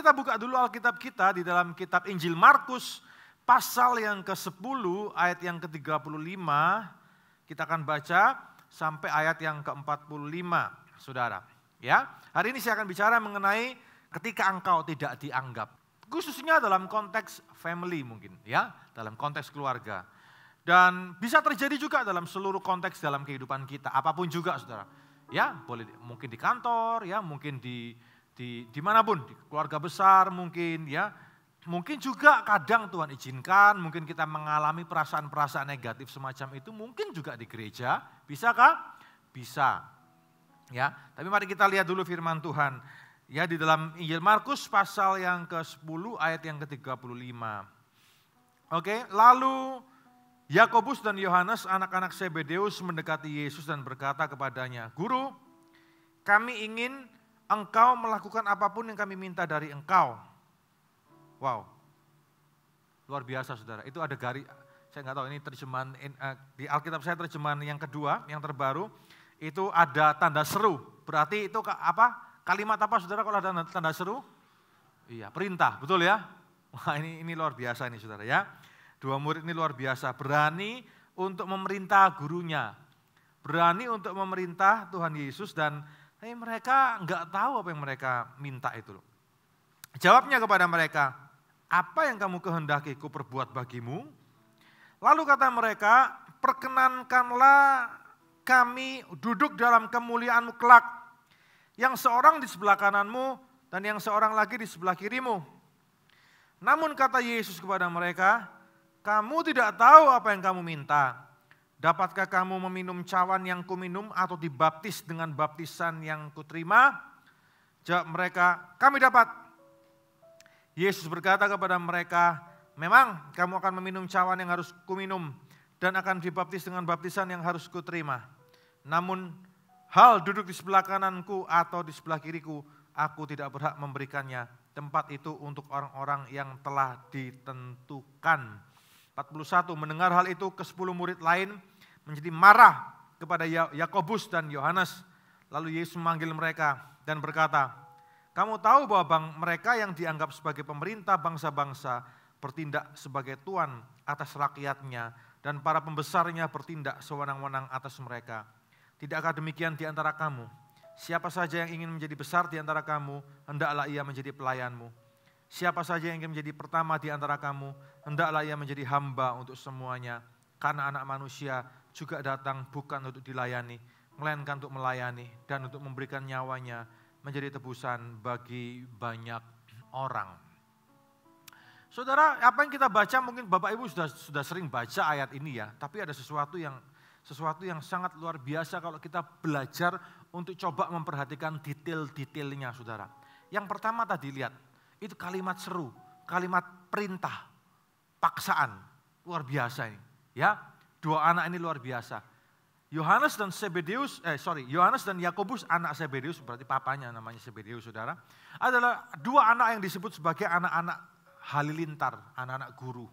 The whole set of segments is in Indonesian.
kita buka dulu Alkitab kita di dalam kitab Injil Markus pasal yang ke-10 ayat yang ke-35. Kita akan baca sampai ayat yang ke-45, saudara. Ya, hari ini saya akan bicara mengenai ketika engkau tidak dianggap. Khususnya dalam konteks family mungkin, ya, dalam konteks keluarga. Dan bisa terjadi juga dalam seluruh konteks dalam kehidupan kita, apapun juga, saudara. Ya, boleh mungkin di kantor, ya, mungkin di manapun, di keluarga besar mungkin, ya. Mungkin juga kadang Tuhan izinkan, mungkin kita mengalami perasaan-perasaan negatif semacam itu, mungkin juga di gereja, bisakah? Bisa. Ya, tapi mari kita lihat dulu firman Tuhan. Ya, di dalam Injil Markus pasal yang ke-10 ayat yang ke-35. Oke, lalu Yakobus dan Yohanes anak-anak Zebedeus mendekati Yesus dan berkata kepadanya, "Guru, kami ingin Engkau melakukan apapun yang kami minta dari Engkau." Wow, luar biasa saudara. Itu ada saya nggak tahu ini terjemahan, di Alkitab saya terjemahan yang kedua, yang terbaru, itu ada tanda seru. Berarti itu apa? Kalimat apa saudara kalau ada tanda seru? Iya, perintah, betul ya? Wah ini luar biasa ini saudara ya. Dua murid ini luar biasa, berani untuk memerintah gurunya. Berani untuk memerintah Tuhan Yesus dan mereka nggak tahu apa yang mereka minta itu loh. Jawabnya kepada mereka, "Apa yang kamu kehendaki ku perbuat bagimu?" Lalu kata mereka, "Perkenankanlah kami duduk dalam kemuliaan-Mu kelak, yang seorang di sebelah kananmu dan yang seorang lagi di sebelah kirimu." Namun kata Yesus kepada mereka, "Kamu tidak tahu apa yang kamu minta. Dapatkah kamu meminum cawan yang kuminum atau dibaptis dengan baptisan yang kuterima?" Jawab mereka, "Kami dapat." Yesus berkata kepada mereka, "Memang kamu akan meminum cawan yang harus kuminum dan akan dibaptis dengan baptisan yang harus kuterima. Namun hal duduk di sebelah kananku atau di sebelah kiriku, aku tidak berhak memberikannya. Tempat itu untuk orang-orang yang telah ditentukan." 41, mendengar hal itu ke-10 murid lain menjadi marah kepada Yakobus dan Yohanes. Lalu Yesus memanggil mereka dan berkata, "Kamu tahu bahwa mereka yang dianggap sebagai pemerintah bangsa-bangsa bertindak sebagai tuan atas rakyatnya dan para pembesarnya bertindak sewenang-wenang atas mereka. Tidakkah demikian di antara kamu? Siapa saja yang ingin menjadi besar di antara kamu, hendaklah ia menjadi pelayanmu. Siapa saja yang ingin menjadi pertama di antara kamu, hendaklah ia menjadi hamba untuk semuanya. Karena anak manusia juga datang bukan untuk dilayani, melainkan untuk melayani dan untuk memberikan nyawanya menjadi tebusan bagi banyak orang." Saudara, apa yang kita baca mungkin Bapak Ibu sudah sering baca ayat ini ya, tapi ada sesuatu yang sangat luar biasa kalau kita belajar untuk coba memperhatikan detail-detailnya saudara. Yang pertama tadi lihat, itu kalimat seru, kalimat perintah, paksaan, luar biasa ini. Ya, dua anak ini luar biasa. Yohanes dan Yakobus anak Zebedeus, berarti papanya namanya Zebedeus saudara, adalah dua anak yang disebut sebagai anak-anak halilintar, anak-anak guru.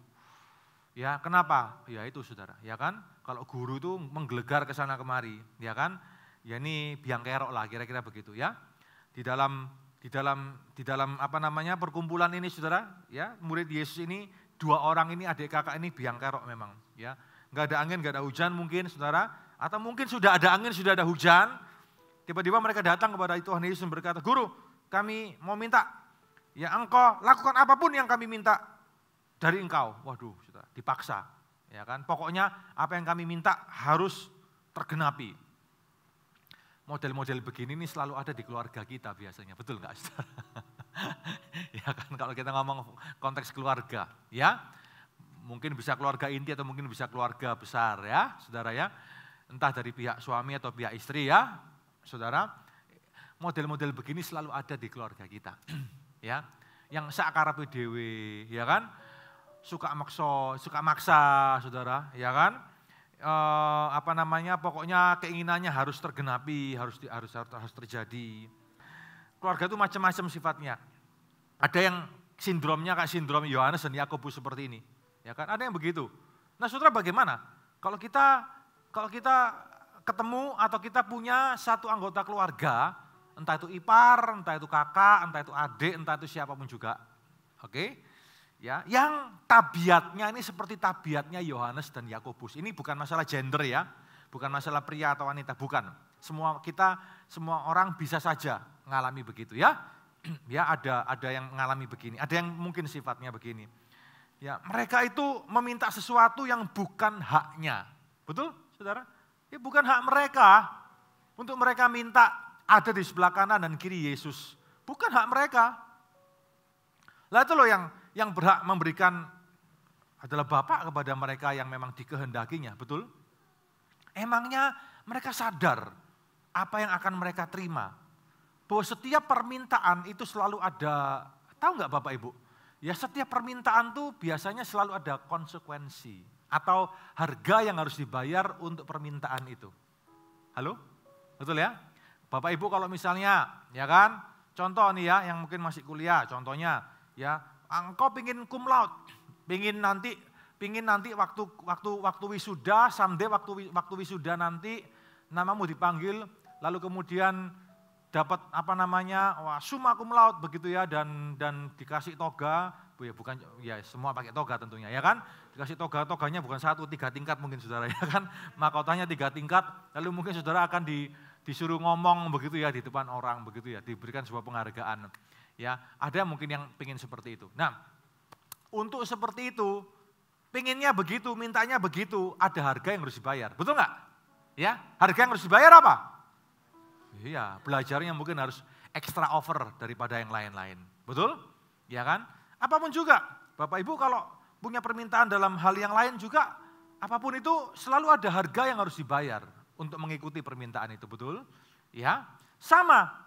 Ya, kenapa? Ya itu saudara, ya kan? Kalau guru itu menggelegar ke sana kemari, ya kan? Ya ini biang kerok lah, kira-kira begitu ya. Di dalam apa namanya perkumpulan ini saudara, ya murid Yesus ini, dua orang ini adik kakak ini biang kerok memang, ya. Enggak ada angin, enggak ada hujan mungkin saudara, atau mungkin sudah ada angin, sudah ada hujan. Tiba-tiba mereka datang kepada Tuhan Yesus dan berkata, "Guru, kami mau minta, ya Engkau lakukan apapun yang kami minta dari Engkau." Waduh, saudara, dipaksa, ya kan? Pokoknya apa yang kami minta harus tergenapi. Model-model begini ini selalu ada di keluarga kita biasanya, betul nggak saudara? Ya kan, kalau kita ngomong konteks keluarga, ya mungkin bisa keluarga inti atau mungkin bisa keluarga besar ya, saudara ya. Entah dari pihak suami atau pihak istri ya, saudara. Model-model begini selalu ada di keluarga kita, ya. Yang sakarape dhewe, ya kan? Suka maksa, saudara, ya kan? Pokoknya keinginannya harus tergenapi, harus terjadi. Keluarga itu macam-macam sifatnya. Ada yang sindromnya kayak sindrom Yohanes dan Yakobus seperti ini, ya kan? Ada yang begitu. Nah, saudara bagaimana? Kalau kita ketemu atau kita punya satu anggota keluarga Entah itu ipar, entah itu kakak, entah itu adik, entah itu siapapun juga. Oke? Ya, yang tabiatnya ini seperti tabiatnya Yohanes dan Yakobus. Ini bukan masalah gender ya, bukan masalah pria atau wanita, bukan. Semua orang bisa saja mengalami begitu ya. Ya, ada yang mengalami begini, ada yang mungkin sifatnya begini. Ya, mereka itu meminta sesuatu yang bukan haknya. Betul, Saudara? Ya, bukan hak mereka untuk mereka minta ada di sebelah kanan dan kiri Yesus. Bukan hak mereka. Lah itu loh yang berhak memberikan adalah Bapa kepada mereka yang memang dikehendakinya, betul? Emangnya mereka sadar apa yang akan mereka terima? Bahwa setiap permintaan itu selalu ada, tahu nggak Bapak Ibu? Ya setiap permintaan tuh biasanya selalu ada konsekuensi atau harga yang harus dibayar untuk permintaan itu. Halo? Betul ya? Bapak Ibu kalau misalnya, ya kan, contoh nih ya yang mungkin masih kuliah, contohnya ya, engkau pingin cum laude, pingin nanti waktu wisuda, someday waktu wisuda nanti namamu dipanggil, lalu kemudian dapat summa cum laude begitu ya, dan dikasih toga, bukan ya semua pakai toga tentunya ya kan, dikasih toganya bukan 1, 3 tingkat mungkin Saudara ya kan, mahkotanya 3 tingkat, lalu mungkin Saudara akan disuruh ngomong begitu ya di depan orang begitu ya, diberikan sebuah penghargaan. Ya, ada mungkin yang pingin seperti itu. Nah, untuk seperti itu, pinginnya begitu, mintanya begitu, ada harga yang harus dibayar. Betul nggak? Ya, harga yang harus dibayar apa? Iya, belajarnya mungkin harus extra over daripada yang lain-lain. Betul? Ya kan? Apapun juga, Bapak Ibu kalau punya permintaan dalam hal yang lain juga, apapun itu selalu ada harga yang harus dibayar untuk mengikuti permintaan itu, betul? Ya, sama.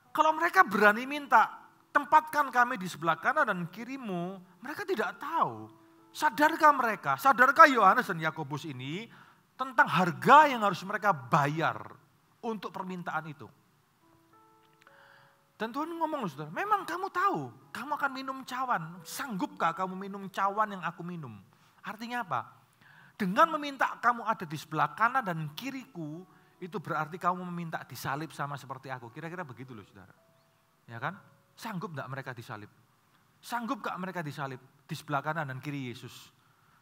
Kalau mereka berani minta, tempatkan kami di sebelah kanan dan kirimu, mereka tidak tahu. Sadarkah Yohanes dan Yakobus ini tentang harga yang harus mereka bayar untuk permintaan itu? Dan Tuhan ngomong, Saudara, memang kamu tahu, kamu akan minum cawan, sanggupkah kamu minum cawan yang aku minum? Artinya apa? Dengan meminta kamu ada di sebelah kanan dan kiriku, itu berarti kamu meminta disalib sama seperti aku. Kira-kira begitu loh Saudara. Ya kan? Sanggup enggak mereka disalib? Sanggup enggak mereka disalib di sebelah kanan dan kiri Yesus?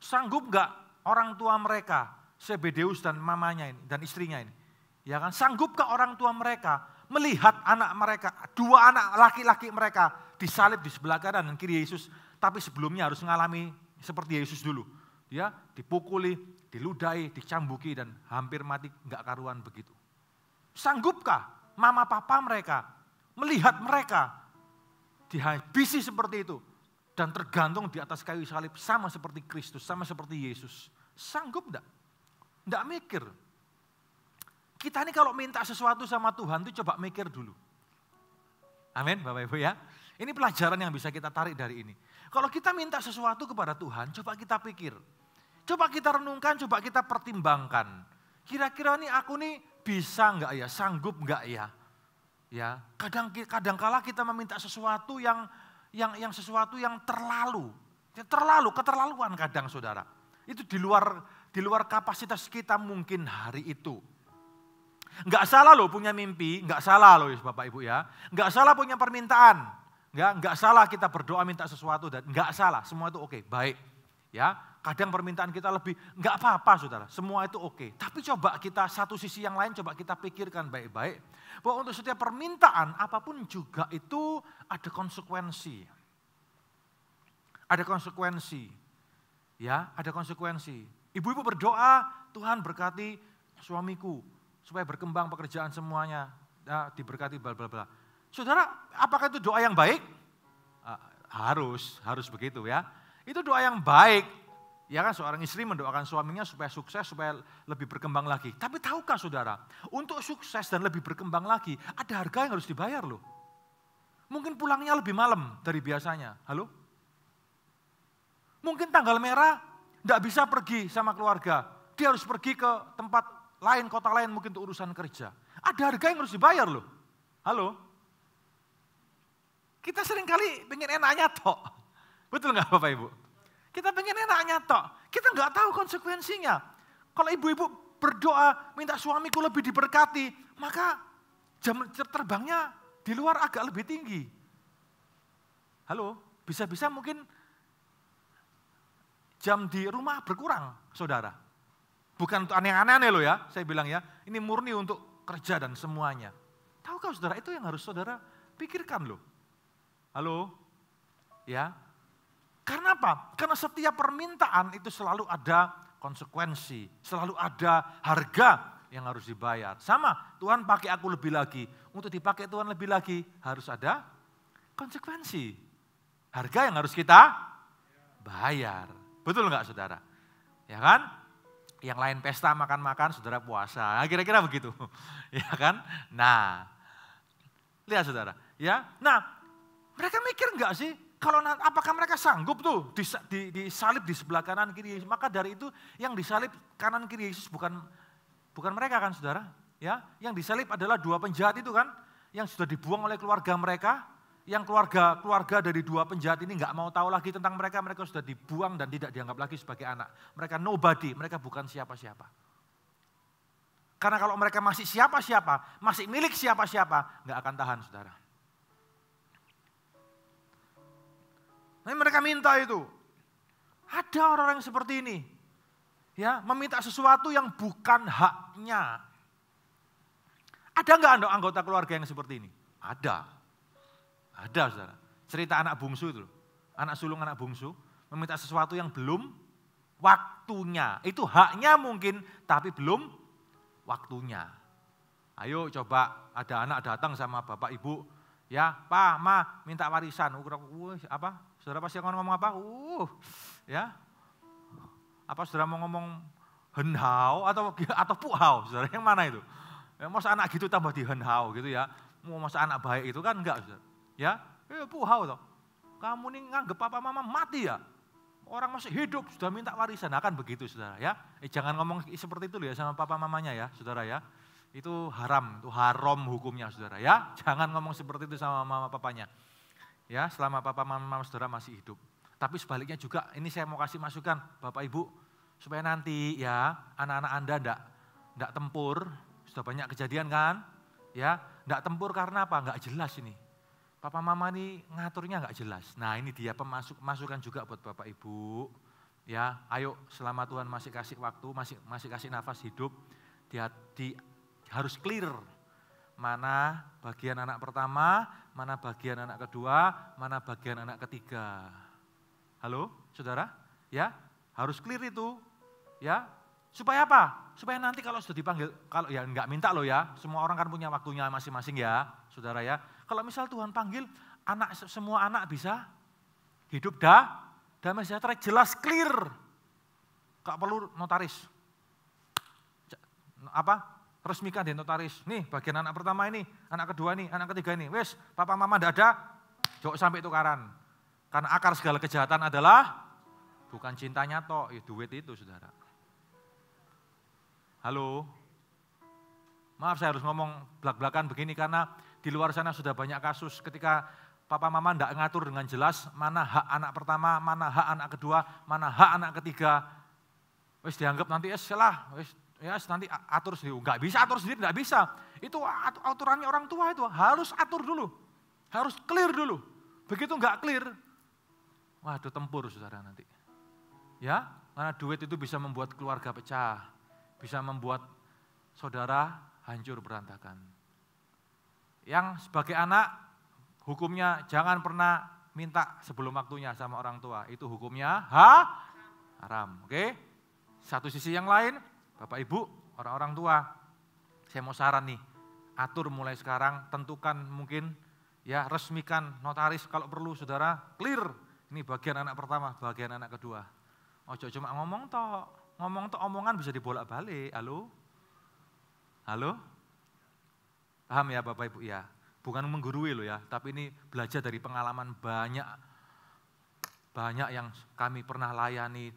Sanggup enggak orang tua mereka, Zebedeus dan mamanya ini, dan istrinya ini? Ya kan? Sanggupkah orang tua mereka melihat anak mereka, 2 anak laki-laki mereka disalib di sebelah kanan dan kiri Yesus, tapi sebelumnya harus mengalami seperti Yesus dulu. Ya, dipukuli, diludahi, dicambuki dan hampir mati enggak karuan begitu. Sanggupkah mama papa mereka melihat mereka dihabisi seperti itu dan tergantung di atas kayu salib sama seperti Kristus, sama seperti Yesus? Sanggup enggak? Enggak mikir. Kita ini kalau minta sesuatu sama Tuhan itu coba mikir dulu. Amin Bapak Ibu ya. Ini pelajaran yang bisa kita tarik dari ini. Kalau kita minta sesuatu kepada Tuhan, coba kita pikir. Coba kita renungkan, coba kita pertimbangkan. Kira-kira nih aku nih bisa enggak ya, sanggup enggak ya? Ya, kadang-kala kita meminta sesuatu yang sesuatu yang terlalu, keterlaluan kadang Saudara. Itu di luar kapasitas kita mungkin hari itu. Enggak salah loh punya mimpi, enggak salah loh Bapak Ibu ya. Enggak salah punya permintaan. Enggak salah kita berdoa minta sesuatu dan enggak salah, semua itu oke, baik. Ya, kadang permintaan kita lebih, enggak apa-apa Saudara, semua itu oke. Tapi coba kita satu sisi yang lain coba kita pikirkan baik-baik bahwa untuk setiap permintaan apapun juga itu ada konsekuensi. Ada konsekuensi. Ya, ada konsekuensi. Ibu-ibu berdoa, Tuhan berkati suamiku supaya berkembang pekerjaan semuanya, ya, diberkati bla bla bla. Saudara, apakah itu doa yang baik? Harus begitu ya. Itu doa yang baik. Ya kan, seorang istri mendoakan suaminya supaya sukses, supaya lebih berkembang lagi. Tapi tahukah Saudara, untuk sukses dan lebih berkembang lagi, ada harga yang harus dibayar loh. Mungkin pulangnya lebih malam dari biasanya. Halo? Mungkin tanggal merah, enggak bisa pergi sama keluarga. Dia harus pergi ke tempat lain, kota lain mungkin untuk urusan kerja. Ada harga yang harus dibayar loh. Halo? Kita seringkali pengen enaknya tok. Betul nggak Bapak Ibu? Kita pengen enaknya tok. Kita nggak tahu konsekuensinya. Kalau ibu-ibu berdoa minta suamiku lebih diberkati, maka jam terbangnya di luar agak lebih tinggi. Halo, bisa-bisa mungkin jam di rumah berkurang, saudara. Bukan untuk aneh-aneh loh ya, saya bilang ya. Ini murni untuk kerja dan semuanya. Tahukah saudara, itu yang harus saudara pikirkan loh. Halo, ya. Karena apa? Karena setiap permintaan itu selalu ada konsekuensi, selalu ada harga yang harus dibayar. Sama, Tuhan pakai aku lebih lagi. Untuk dipakai Tuhan lebih lagi, harus ada konsekuensi. Harga yang harus kita bayar. Betul enggak saudara? Ya kan? Yang lain pesta makan-makan, saudara puasa. Nah, kira-kira begitu. Ya kan? Nah, lihat saudara. Ya, nah mereka mikir enggak sih? Kalau apakah mereka sanggup tuh disalib di sebelah kanan kiri Yesus? Maka dari itu yang disalib kanan kiri Yesus bukan mereka kan saudara. Ya, yang disalib adalah dua penjahat itu kan, yang sudah dibuang oleh keluarga mereka. Yang keluarga dari dua penjahat ini nggak mau tahu lagi tentang mereka sudah dibuang dan tidak dianggap lagi sebagai anak. Mereka nobody, mereka bukan siapa-siapa. Karena kalau mereka masih siapa-siapa, masih milik siapa-siapa, nggak akan tahan saudara. Nah mereka minta itu. Ada orang-orang seperti ini. Ya, meminta sesuatu yang bukan haknya. Ada nggak anggota keluarga yang seperti ini? Ada. Ada saudara, cerita anak bungsu itu, anak sulung anak bungsu, meminta sesuatu yang belum waktunya. Itu haknya mungkin, tapi belum waktunya. Ayo coba ada anak datang sama bapak ibu, ya Pak, Ma, minta warisan. Apa? Saudara pasti akan ngomong apa? Ya, apa saudara mau ngomong henhau atau puhau? Saudara yang mana itu? Ya, masa anak gitu tambah di henhau gitu ya? Mau masa anak baik itu kan enggak saudara. Ya, puhau toh. Kamu nih nganggep papa mama mati ya? Orang masih hidup sudah minta warisan, akan begitu saudara ya. Jangan ngomong seperti itu ya sama papa mamanya ya saudara ya. Itu haram, itu haram hukumnya saudara ya. Jangan ngomong seperti itu sama mama papanya. Ya, selama papa mama saudara masih hidup. Tapi sebaliknya juga, ini saya mau kasih masukan Bapak Ibu, supaya nanti ya anak-anak Anda enggak tempur, sudah banyak kejadian kan? Ya, enggak tempur karena apa? Enggak jelas ini. Papa mama ini ngaturnya nggak jelas. Nah ini dia masukan juga buat Bapak Ibu. Ya, ayo selama Tuhan masih kasih waktu, masih kasih nafas hidup, harus clear. Mana bagian anak pertama, mana bagian anak kedua, mana bagian anak ketiga. Halo, saudara? Ya, harus clear itu. Ya, supaya apa? Supaya nanti kalau sudah dipanggil, kalau ya nggak minta loh ya, semua orang kan punya waktunya masing-masing ya, saudara ya. Kalau misal Tuhan panggil, semua anak bisa hidup damai sejahtera, jelas clear. Gak perlu notaris. Resmikan di notaris. Nih bagian anak pertama ini, anak kedua ini, anak ketiga ini. Wes, papa mama ndak ada, jauh sampai tukaran. Karena akar segala kejahatan adalah bukan cintanya toh, ya duit itu saudara. Halo. Maaf saya harus ngomong belak-belakan begini karena di luar sana sudah banyak kasus ketika papa mama tidak ngatur dengan jelas mana hak anak pertama, mana hak anak kedua, mana hak anak ketiga. Wis dianggap nanti nanti atur sendiri. Enggak bisa atur sendiri, enggak bisa. Itu aturannya orang tua itu harus atur dulu. Harus clear dulu. Begitu enggak clear, waduh tempur saudara nanti. Ya, karena duit itu bisa membuat keluarga pecah, bisa membuat saudara hancur berantakan. Yang sebagai anak, hukumnya jangan pernah minta sebelum waktunya sama orang tua. Itu hukumnya haram. Oke? Satu sisi yang lain, Bapak Ibu, orang-orang tua, saya mau saran nih, atur mulai sekarang, tentukan mungkin, ya resmikan notaris kalau perlu saudara, clear. Ini bagian anak pertama, bagian anak kedua. Ojo cuma ngomong toh omongan bisa dibolak-balik. Halo? Paham ya Bapak Ibu ya? Bukan menggurui loh ya, tapi ini belajar dari pengalaman banyak yang kami pernah layani,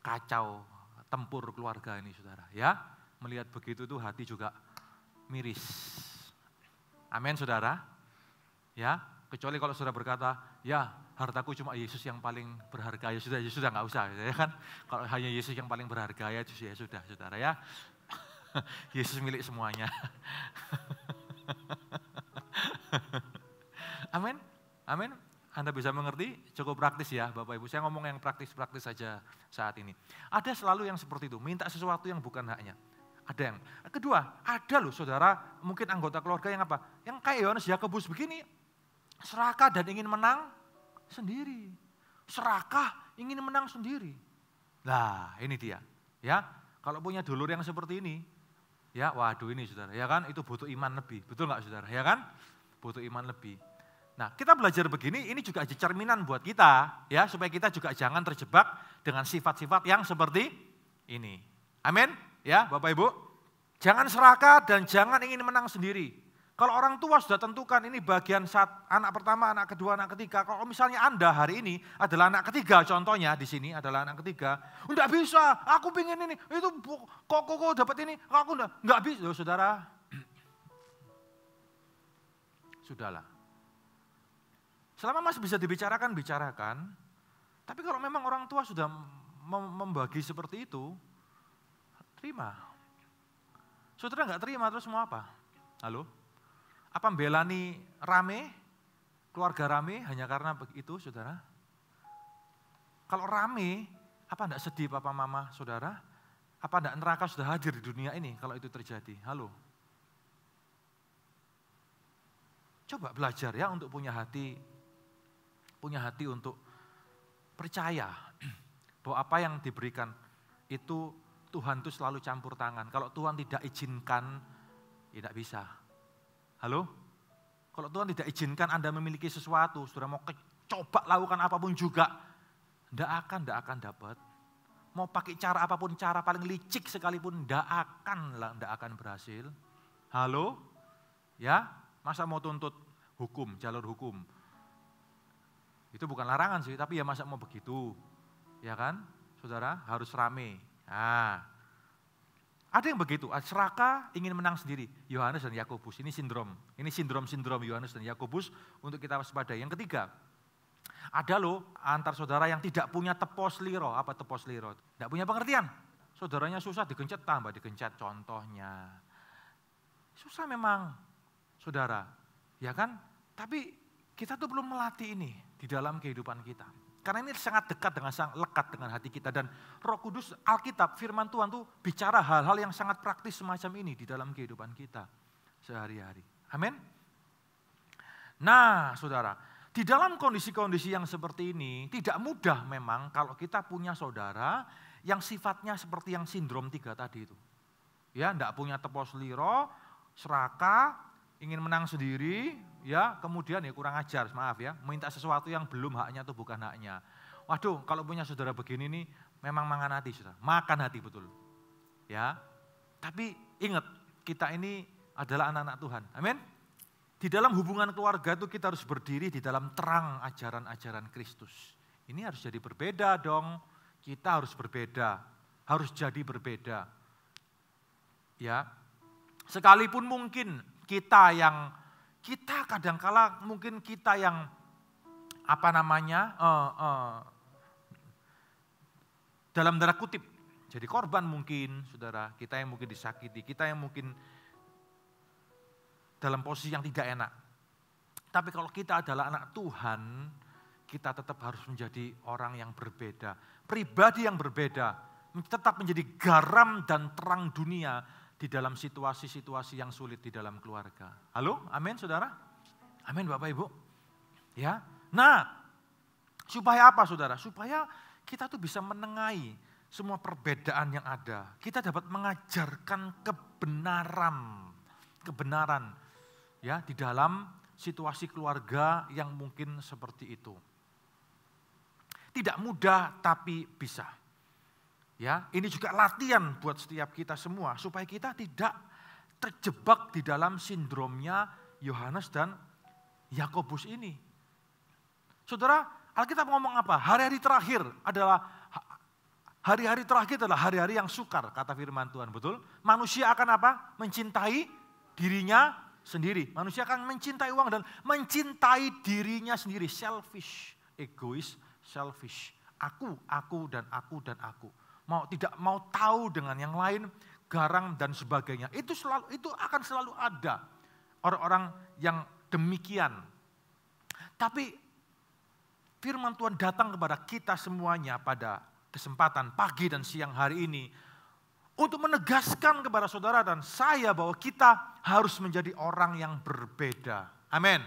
kacau, tempur keluarga ini saudara ya. Melihat begitu tuh hati juga miris. Amin saudara. Ya, kecuali kalau saudara berkata, ya hartaku cuma Yesus yang paling berharga, ya sudah nggak usah ya kan. Kalau hanya Yesus yang paling berharga ya sudah saudara ya. Yesus milik semuanya. Amin, amin. Anda bisa mengerti, cukup praktis ya Bapak Ibu. Saya ngomong yang praktis-praktis saja saat ini. Ada selalu yang seperti itu, minta sesuatu yang bukan haknya. Ada yang. Kedua, ada loh saudara, mungkin anggota keluarga yang apa? Yang kayak Yohanes Yakobus begini, serakah dan ingin menang sendiri. Serakah ingin menang sendiri. Nah ini dia. Ya, kalau punya dulur yang seperti ini, ya waduh ini saudara, ya kan itu butuh iman lebih. Betul nggak saudara? Ya kan? Butuh iman lebih. Nah, kita belajar begini, ini juga jadi cerminan buat kita, ya, supaya kita juga jangan terjebak dengan sifat-sifat yang seperti ini. Amin, ya, Bapak Ibu. Jangan serakah dan jangan ingin menang sendiri. Kalau orang tua sudah tentukan ini bagian anak pertama, anak kedua, anak ketiga. Kalau misalnya Anda hari ini adalah anak ketiga, contohnya di sini adalah anak ketiga, enggak bisa, aku pengen ini, itu kok dapat ini, aku enggak bisa, loh, saudara. Sudahlah. Selama masih bisa dibicarakan, bicarakan. Tapi kalau memang orang tua sudah membagi seperti itu, terima. Saudara enggak terima terus mau apa? Halo? Apa membelani rame, keluarga rame hanya karena begitu saudara? Kalau rame, apa enggak sedih papa mama saudara? Apa enggak neraka sudah hadir di dunia ini kalau itu terjadi? Halo? Coba belajar ya untuk punya hati untuk percaya bahwa apa yang diberikan itu Tuhan itu selalu campur tangan. Kalau Tuhan tidak izinkan, tidak bisa. Halo? Kalau Tuhan tidak izinkan Anda memiliki sesuatu, saudara mau coba lakukan apapun juga, tidak akan dapat. Mau pakai cara apapun, cara paling licik sekalipun, tidak akan berhasil. Halo? Ya, masa mau tuntut hukum, jalur hukum? Itu bukan larangan sih, tapi ya masa mau begitu. Ya kan, saudara, harus rame. Nah, ada yang begitu, serakah ingin menang sendiri. Yohanes dan Yakobus, ini sindrom Yohanes dan Yakobus untuk kita waspadai. Yang ketiga, ada loh antar saudara yang tidak punya tepos liro. Apa tepos liro? Tidak punya pengertian. Saudaranya susah digencet, tambah digencet contohnya. Susah memang, saudara. Ya kan? Tapi kita tuh belum melatih ini di dalam kehidupan kita. Karena ini sangat dekat dengan, sangat lekat dengan hati kita. Dan Roh Kudus, Alkitab, firman Tuhan tuh bicara hal-hal yang sangat praktis semacam ini di dalam kehidupan kita sehari-hari. Amin. Nah saudara, di dalam kondisi-kondisi yang seperti ini, tidak mudah memang kalau kita punya saudara yang sifatnya seperti yang sindrom 3 tadi itu. Ya, enggak punya tepos liro, serakah, ingin menang sendiri, ya kemudian ya kurang ajar, maaf ya, minta sesuatu yang belum haknya atau bukan haknya. Waduh, kalau punya saudara begini nih, memang makan hati saudara, makan hati betul. Ya, tapi ingat, kita ini adalah anak-anak Tuhan, amin. Di dalam hubungan keluarga itu kita harus berdiri di dalam terang ajaran-ajaran Kristus. Ini harus jadi berbeda dong, kita harus berbeda, harus jadi berbeda. Ya, sekalipun mungkin kita kadangkala mungkin kita yang dalam tanda kutip jadi korban mungkin saudara, kita yang mungkin disakiti, kita yang mungkin dalam posisi yang tidak enak. Tapi kalau kita adalah anak Tuhan, kita tetap harus menjadi orang yang berbeda, pribadi yang berbeda, tetap menjadi garam dan terang dunia di dalam situasi-situasi yang sulit di dalam keluarga. Halo, amin saudara? Amin Bapak Ibu. Ya, nah supaya apa saudara? Supaya kita tuh bisa menengahi semua perbedaan yang ada. Kita dapat mengajarkan kebenaran ya di dalam situasi keluarga yang mungkin seperti itu. Tidak mudah tapi bisa. Ya, ini juga latihan buat setiap kita semua supaya kita tidak terjebak di dalam sindromnya Yohanes dan Yakobus ini. Saudara, Alkitab ngomong apa? Hari-hari terakhir adalah hari-hari yang sukar, kata firman Tuhan, betul? Manusia akan apa? Mencintai dirinya sendiri. Manusia akan mencintai uang dan mencintai dirinya sendiri, selfish, egois, selfish. Aku dan aku. Tidak mau tahu dengan yang lain, garang dan sebagainya. Itu akan selalu ada. orang-orang yang demikian. Tapi firman Tuhan datang kepada kita semuanya pada kesempatan pagi dan siang hari ini untuk menegaskan kepada saudara dan saya bahwa kita harus menjadi orang yang berbeda. Amin.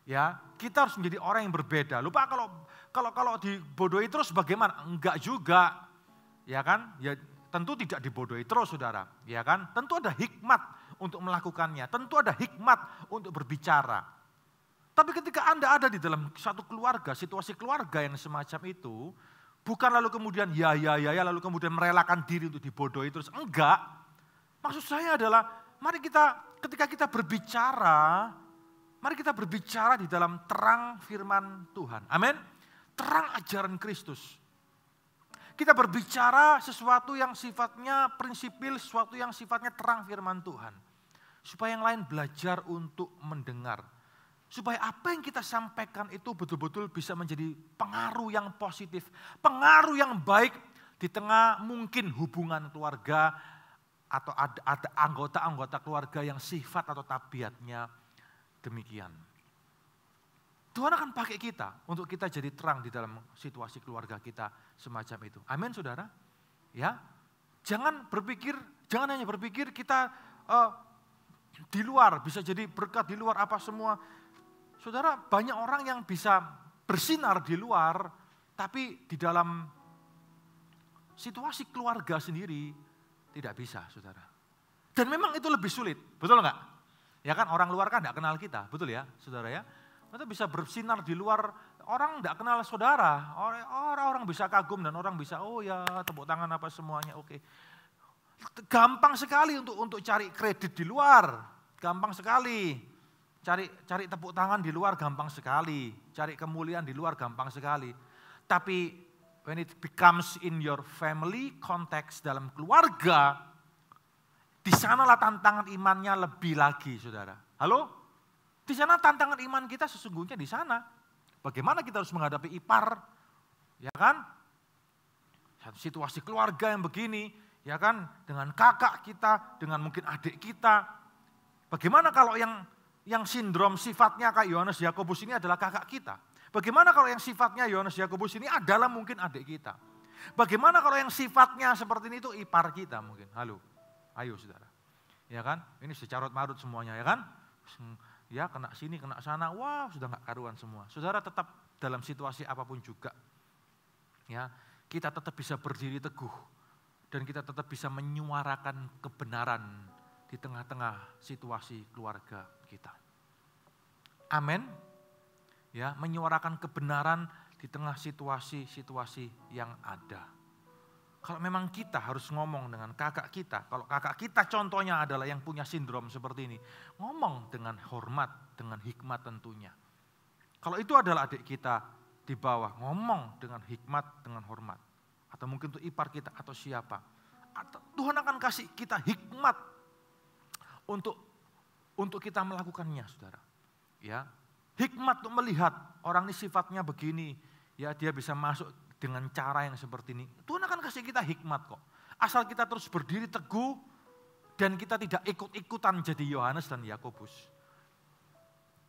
Ya, kita harus menjadi orang yang berbeda. Lupa kalau dibodohi terus bagaimana? Enggak juga. Ya kan? Ya tentu tidak dibodohi terus saudara. Ya kan? Tentu ada hikmat untuk melakukannya. Tentu ada hikmat untuk berbicara. Tapi ketika Anda ada di dalam satu keluarga, situasi keluarga yang semacam itu, bukan lalu kemudian ya lalu kemudian merelakan diri untuk dibodohi terus. Enggak. Maksud saya adalah mari kita ketika kita berbicara, mari kita berbicara di dalam terang firman Tuhan. Amin. Terang ajaran Kristus. Kita berbicara sesuatu yang sifatnya prinsipil, sesuatu yang sifatnya terang firman Tuhan. Supaya yang lain belajar untuk mendengar. Supaya apa yang kita sampaikan itu betul-betul bisa menjadi pengaruh yang positif. Pengaruh yang baik di tengah mungkin hubungan keluarga atau ada anggota-anggota keluarga yang sifat atau tabiatnya demikian. Tuhan akan pakai kita untuk kita jadi terang di dalam situasi keluarga kita semacam itu. Amin saudara. Ya, jangan hanya berpikir kita di luar bisa jadi berkat di luar apa semua. Saudara, banyak orang yang bisa bersinar di luar, tapi di dalam situasi keluarga sendiri tidak bisa, saudara. Dan memang itu lebih sulit, betul enggak? Ya kan, orang luar kan enggak kenal kita, betul ya, saudara ya. Kita bisa bersinar di luar, orang enggak kenal saudara, orang bisa kagum dan orang bisa, oh ya tepuk tangan apa semuanya, oke. Gampang sekali untuk cari kredit di luar, gampang sekali. Cari tepuk tangan di luar gampang sekali. Cari kemuliaan di luar gampang sekali. Tapi when it becomes in your family context dalam keluarga, di sanalah tantangan imannya lebih lagi saudara. Halo? Di sana tantangan iman kita sesungguhnya di sana. Bagaimana kita harus menghadapi ipar, ya kan? Situasi keluarga yang begini, ya kan? Dengan kakak kita, dengan mungkin adik kita. Bagaimana kalau yang sindrom sifatnya kayak Yohanes Yakobus ini adalah kakak kita. Bagaimana kalau yang sifatnya Yohanes Yakobus ini adalah mungkin adik kita. Bagaimana kalau yang sifatnya seperti ini itu ipar kita mungkin. Halo, ayo saudara. Ya kan, ini secarut marut semuanya ya kan. Ya kena sini, kena sana, wah sudah gak karuan semua. Saudara tetap dalam situasi apapun juga. Ya, kita tetap bisa berdiri teguh. Dan kita tetap bisa menyuarakan kebenaran di tengah-tengah situasi keluarga kita. Amin. Ya, menyuarakan kebenaran di tengah situasi-situasi yang ada. Kalau memang kita harus ngomong dengan kakak kita, kalau kakak kita contohnya adalah yang punya sindrom seperti ini, ngomong dengan hormat, dengan hikmat tentunya. Kalau itu adalah adik kita di bawah, ngomong dengan hikmat, dengan hormat. Atau mungkin itu ipar kita atau siapa. Atau Tuhan akan kasih kita hikmat untuk kita melakukannya, saudara. Ya, hikmat untuk melihat orang ini sifatnya begini, ya dia bisa masuk dengan cara yang seperti ini. Tuhan akan kasih kita hikmat kok. Asal kita terus berdiri teguh dan kita tidak ikut-ikutan jadi Yohanes dan Yakobus.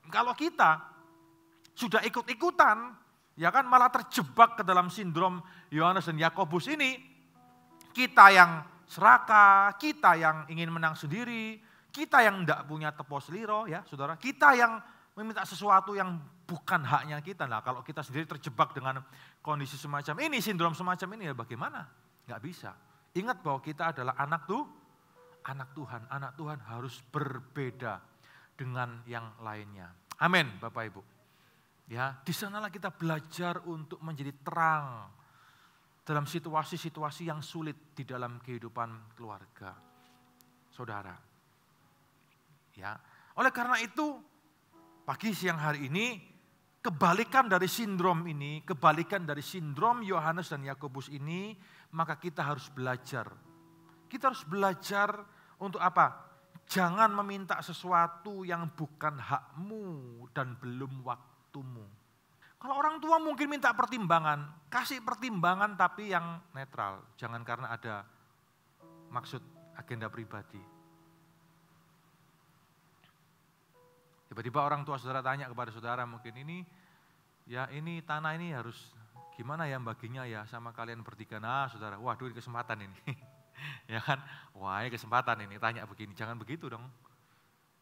Kalau kita sudah ikut-ikutan, ya kan malah terjebak ke dalam sindrom Yohanes dan Yakobus ini, kita yang serakah, kita yang ingin menang sendiri, kita yang tidak punya tepos liro, ya saudara, kita yang meminta sesuatu yang bukan haknya kita. Nah kalau kita sendiri terjebak dengan kondisi semacam ini, sindrom semacam ini, ya bagaimana? Nggak bisa. Ingat bahwa kita adalah anak Tuhan. Anak Tuhan harus berbeda dengan yang lainnya. Amin, Bapak Ibu. Ya, di sanalah kita belajar untuk menjadi terang dalam situasi-situasi yang sulit di dalam kehidupan keluarga, saudara. Ya, oleh karena itu pagi siang hari ini kebalikan dari sindrom ini, kebalikan dari sindrom Yohanes dan Yakobus ini, maka kita harus belajar. Kita harus belajar untuk apa? Jangan meminta sesuatu yang bukan hakmu dan belum waktumu. Kalau orang tua mungkin minta pertimbangan, kasih pertimbangan tapi yang netral. Jangan karena ada maksud agenda pribadi. Tiba-tiba orang tua saudara tanya kepada saudara, mungkin ini tanah ini harus gimana ya baginya ya sama kalian bertiga. Nah saudara, waduh ini kesempatan ini. Ya kan, wah ini kesempatan ini, tanya begini, jangan begitu dong.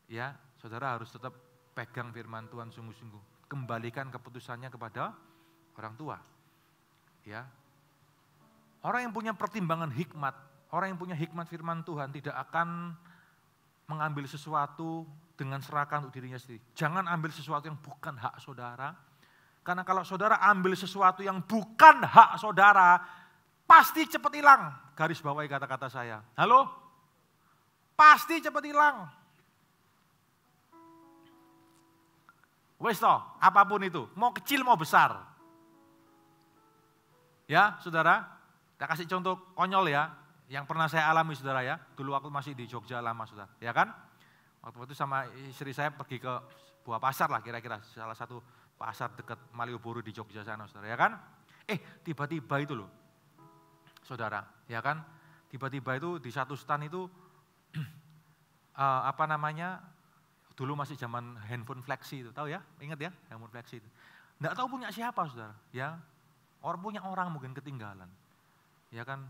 Ya, saudara harus tetap pegang firman Tuhan sungguh-sungguh. Kembalikan keputusannya kepada orang tua. Ya. Orang yang punya pertimbangan hikmat, orang yang punya hikmat firman Tuhan tidak akan mengambil sesuatu dengan serahkan untuk dirinya sendiri. Jangan ambil sesuatu yang bukan hak saudara. Karena kalau saudara ambil sesuatu yang bukan hak saudara, pasti cepat hilang. Garis bawahi kata-kata saya. Halo? Pasti cepat hilang. Wes toh, apapun itu, mau kecil mau besar. Ya, saudara, kita kasih contoh konyol ya, yang pernah saya alami saudara ya, dulu waktu masih di Jogja lama saudara, ya kan? Waktu itu sama istri saya pergi ke buah pasar lah kira-kira, salah satu pasar dekat Malioboro di Jogja sana saudara, ya kan? Tiba-tiba itu loh, saudara, ya kan? Tiba-tiba itu di satu stand itu, dulu masih zaman handphone flexi itu, tahu ya? Ingat ya, handphone flexi itu. Nggak tahu punya siapa saudara, ya? Punya orang mungkin ketinggalan, ya kan?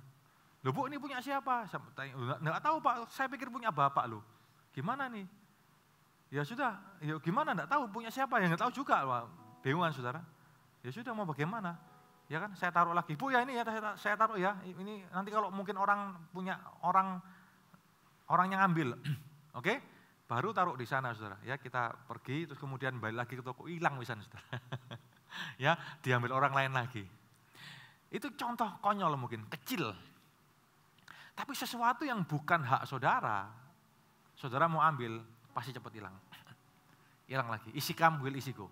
Loh Bu ini punya siapa? Nggak tahu Pak, saya pikir punya bapak loh. Gimana nih? Ya sudah, ya gimana nggak tahu punya siapa, ya nggak tahu juga, wah, bingungan saudara. Ya sudah mau bagaimana? Ya kan saya taruh lagi, Bu ya ini ya saya taruh ya, ini nanti kalau mungkin orang punya orangnya ngambil, oke? Baru taruh di sana saudara, ya kita pergi terus kemudian balik lagi ke toko, hilang misalnya saudara. Ya diambil orang lain lagi. Itu contoh konyol mungkin, kecil. Tapi sesuatu yang bukan hak saudara, saudara mau ambil pasti cepat hilang. Hilang lagi, easy come will easy go.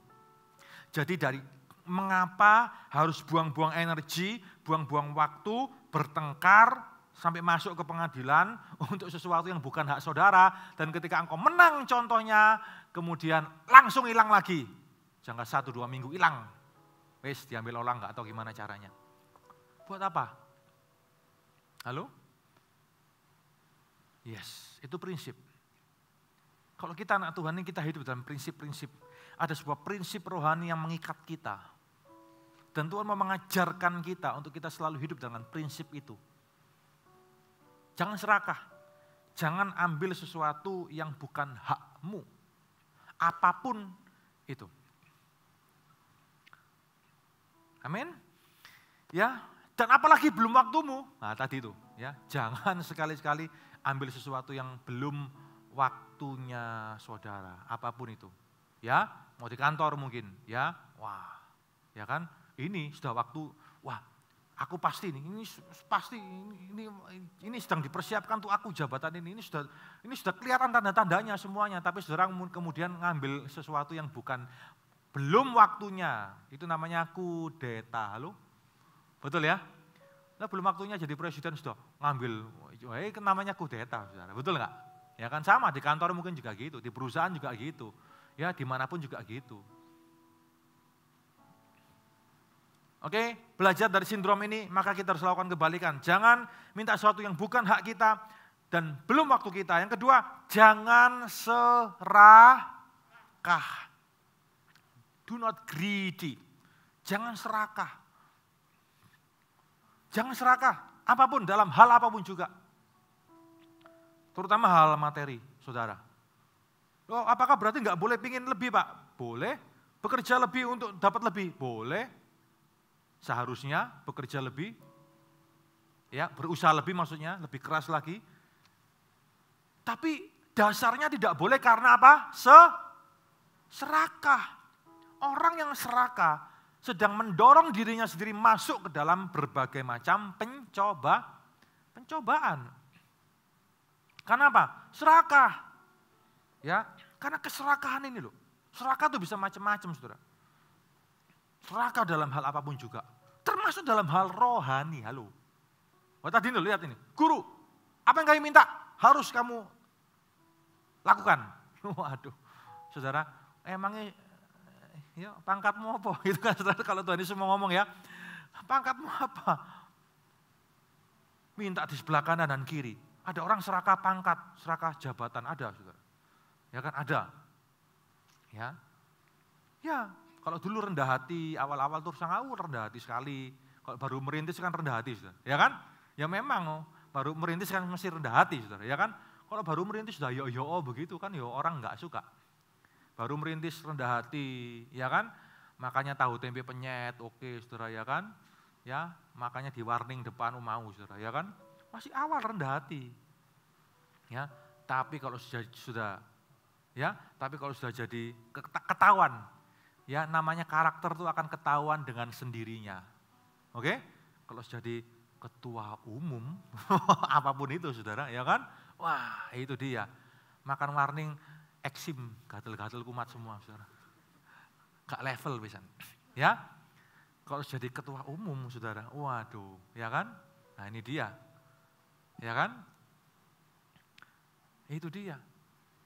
Jadi dari mengapa harus buang-buang energi, buang-buang waktu, bertengkar, sampai masuk ke pengadilan untuk sesuatu yang bukan hak saudara, dan ketika engkau menang contohnya, kemudian langsung hilang lagi. Jangan 1-2 minggu hilang. Wes diambil orang nggak tahu gimana caranya. Buat apa? Halo? Yes, itu prinsip. Kalau kita anak Tuhan ini kita hidup dalam prinsip-prinsip. Ada sebuah prinsip rohani yang mengikat kita. Dan Tuhan mau mengajarkan kita untuk kita selalu hidup dengan prinsip itu. Jangan serakah, jangan ambil sesuatu yang bukan hakmu, apapun itu. Amin. Ya, dan apalagi belum waktumu. Nah, tadi itu, ya, jangan sekali-sekali ambil sesuatu yang belum waktunya saudara, apapun itu. Ya, mau di kantor mungkin, ya, wah, ya kan, ini sudah waktu, wah. Aku pasti ini sedang dipersiapkan untuk aku jabatan ini sudah kelihatan tanda-tandanya semuanya, tapi saudara kemudian ngambil sesuatu yang belum waktunya, itu namanya kudeta, halo? Betul ya? Nah, belum waktunya jadi presiden sudah ngambil, itu namanya kudeta, saudara, betul nggak? Ya kan sama di kantor mungkin juga gitu, di perusahaan juga gitu, ya dimanapun juga gitu. Oke, belajar dari sindrom ini, maka kita harus lakukan kebalikan. Jangan minta sesuatu yang bukan hak kita dan belum waktu kita. Yang kedua, jangan serakah. Do not greedy. Jangan serakah. Jangan serakah, apapun, dalam hal apapun juga. Terutama hal materi, saudara. Oh, apakah berarti nggak boleh pingin lebih, Pak? Boleh. Bekerja lebih untuk dapat lebih? Boleh. Seharusnya bekerja lebih, ya berusaha lebih maksudnya, lebih keras lagi. Tapi dasarnya tidak boleh karena apa? Serakah. Orang yang serakah sedang mendorong dirinya sendiri masuk ke dalam berbagai macam pencobaan. Karena apa? Serakah. Ya, karena keserakahan ini loh. Serakah itu bisa macam-macam, saudara. Serakah dalam hal apapun juga, termasuk dalam hal rohani. Halo, tadi nih lihat ini, guru, apa yang kami minta harus kamu lakukan. Waduh, saudara, emangnya ya pangkatmu apa? Gitu kan, saudara, kalau Tuhan Yesus mau ngomong ya, pangkatmu apa? Minta di sebelah kanan dan kiri. Ada orang serakah pangkat, serakah jabatan, ada, saudara. Ya kan ada. Ya, ya kalau dulu rendah hati, awal-awal tuh sangat rendah hati sekali. Kalau baru merintis kan rendah hati, saudara. Ya kan? Ya memang, baru merintis kan mesti rendah hati, saudara. Ya kan? Kalau baru merintis sudah yo begitu kan, yo orang nggak suka. Baru merintis rendah hati, ya kan? Makanya tahu tempe penyet, oke, saudara, ya kan? Ya, makanya di warning depan mau, saudara, ya kan? Masih awal rendah hati. Ya, tapi kalau sudah jadi ketahuan, ya namanya karakter itu akan ketahuan dengan sendirinya. Oke? Kalau jadi ketua umum, apapun itu, saudara, ya kan? Wah, itu dia. Makan warning, eksim, gatel-gatel kumat semua, saudara. Gak level bisa. Ya, kalau jadi ketua umum, saudara, waduh, ya kan? Nah ini dia, ya kan? Itu dia.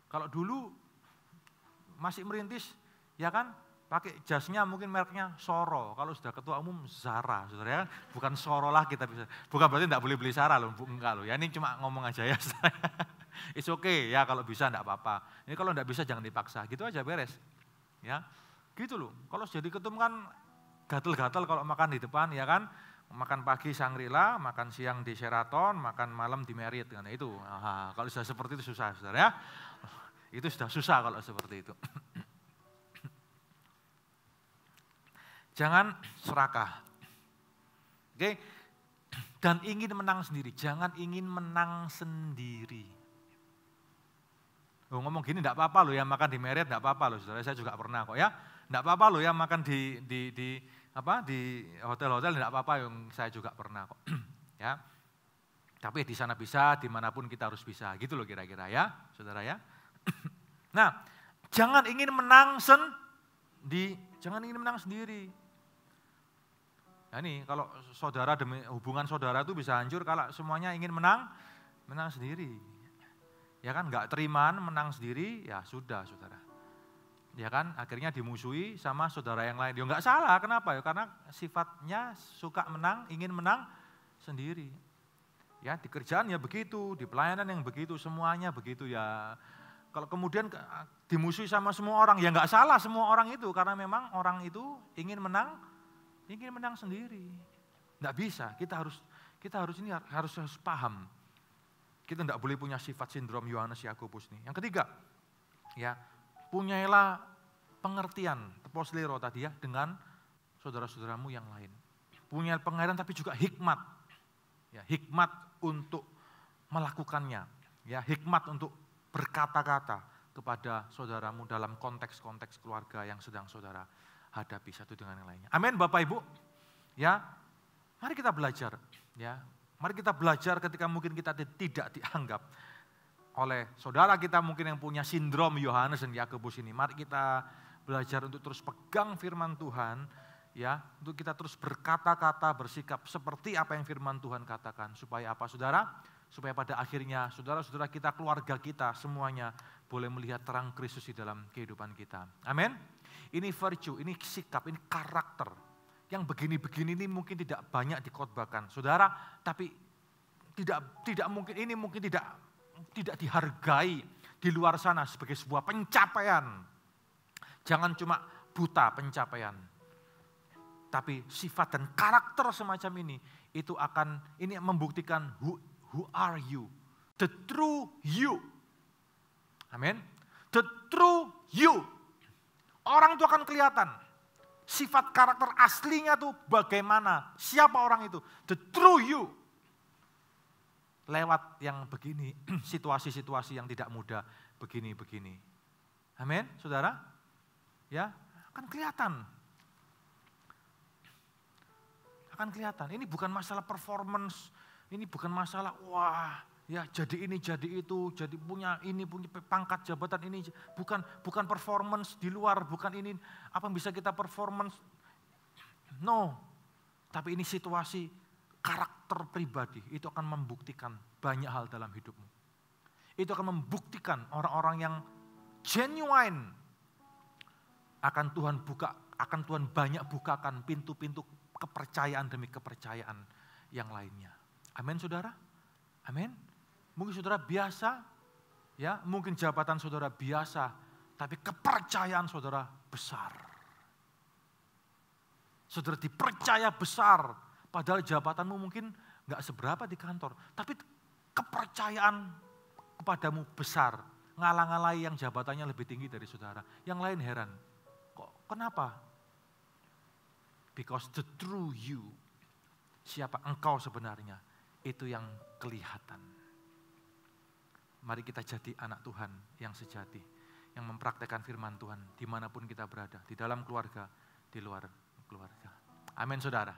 Kalau dulu masih merintis, ya kan? Pakai jasnya mungkin mereknya Soro, kalau sudah ketua umum Zara, saudara, ya kan? Bukan Soro lah kita bisa, bukan berarti tidak boleh beli Zara loh, enggak loh, ya ini cuma ngomong aja ya, it's okay ya kalau bisa enggak apa-apa, ini kalau enggak bisa jangan dipaksa, gitu aja beres, ya, gitu loh. Kalau jadi ketum kan gatel-gatel kalau makan di depan, ya kan, makan pagi Shangri-La, makan siang di Sheraton, makan malam di Marriott, kan itu, kalau sudah seperti itu susah, saudara ya, itu sudah susah kalau seperti itu. Jangan serakah, oke? Dan ingin menang sendiri, jangan ingin menang sendiri. Oh, ngomong gini enggak apa-apa loh ya makan di Marriott, enggak apa-apa loh, saudara, saya juga pernah kok ya. Enggak apa-apa loh ya makan di hotel-hotel, enggak apa-apa, yang saya juga pernah kok. Ya. Tapi di sana bisa, dimanapun kita harus bisa, gitu loh kira-kira ya, saudara ya. Nah, jangan ingin menang sendiri. Nah ini kalau saudara hubungan saudara itu bisa hancur kalau semuanya ingin menang sendiri. Ya kan, enggak terimaan menang sendiri, ya sudah, saudara. Ya kan, akhirnya dimusuhi sama saudara yang lain. Ya enggak salah, kenapa ya? Karena sifatnya suka menang, ingin menang sendiri. Ya, di kerjaan ya begitu, di pelayanan yang begitu, semuanya begitu ya. Kalau kemudian dimusuhi sama semua orang, ya enggak salah semua orang itu, karena memang orang itu ingin menang sendiri. Enggak bisa, kita harus paham. Kita enggak boleh punya sifat sindrom Yohanes Yakobus nih. Yang ketiga, ya, punyailah pengertian, teposlero tadi ya, dengan saudara-saudaramu yang lain. Punya pengertian tapi juga hikmat. Ya, hikmat untuk melakukannya. Ya, hikmat untuk berkata-kata kepada saudaramu dalam konteks-konteks keluarga yang sedang saudara hadapi satu dengan yang lainnya. Amin, Bapak Ibu. Ya, mari kita belajar. Ya, mari kita belajar ketika mungkin kita tidak dianggap oleh saudara kita mungkin yang punya sindrom Yohanes dan Yakobus ini. Mari kita belajar untuk terus pegang firman Tuhan, ya, untuk kita terus berkata-kata, bersikap seperti apa yang firman Tuhan katakan. Supaya apa, saudara? Supaya pada akhirnya saudara-saudara kita, keluarga kita, semuanya boleh melihat terang Kristus di dalam kehidupan kita. Amin. Ini virtue, ini sikap, ini karakter. Yang begini-begini ini mungkin tidak banyak dikhotbahkan, saudara, tapi tidak mungkin, ini mungkin tidak dihargai di luar sana sebagai sebuah pencapaian. Jangan cuma buta pencapaian, tapi sifat dan karakter semacam ini, ini membuktikan who are you, the true you. Amin. The true you. Orang itu akan kelihatan. Sifat karakter aslinya tuh bagaimana, siapa orang itu, the true you. Lewat yang begini, situasi-situasi yang tidak mudah, begini-begini. Amin, saudara? Ya, akan kelihatan. Akan kelihatan, ini bukan masalah performance, ini bukan masalah, wah, ya jadi ini, jadi itu, jadi punya pangkat jabatan ini, bukan performance di luar, bukan ini apa yang bisa kita performance, no. Tapi ini situasi karakter pribadi, itu akan membuktikan banyak hal dalam hidupmu. Itu akan membuktikan orang-orang yang genuine akan Tuhan banyak bukakan pintu-pintu kepercayaan demi kepercayaan yang lainnya. Amin, saudara? Amin. Mungkin saudara biasa, ya, mungkin jabatan saudara biasa, Tapi kepercayaan saudara besar. Saudara dipercaya besar, padahal jabatanmu mungkin gak seberapa di kantor. Tapi kepercayaan kepadamu besar, ngalang-ngalai yang jabatannya lebih tinggi dari saudara. Yang lain heran, kok kenapa? Because the true you, siapa engkau sebenarnya, itu yang kelihatan. Mari kita jadi anak Tuhan yang sejati, yang mempraktekkan firman Tuhan dimanapun kita berada, di dalam keluarga, di luar keluarga. Amin saudara.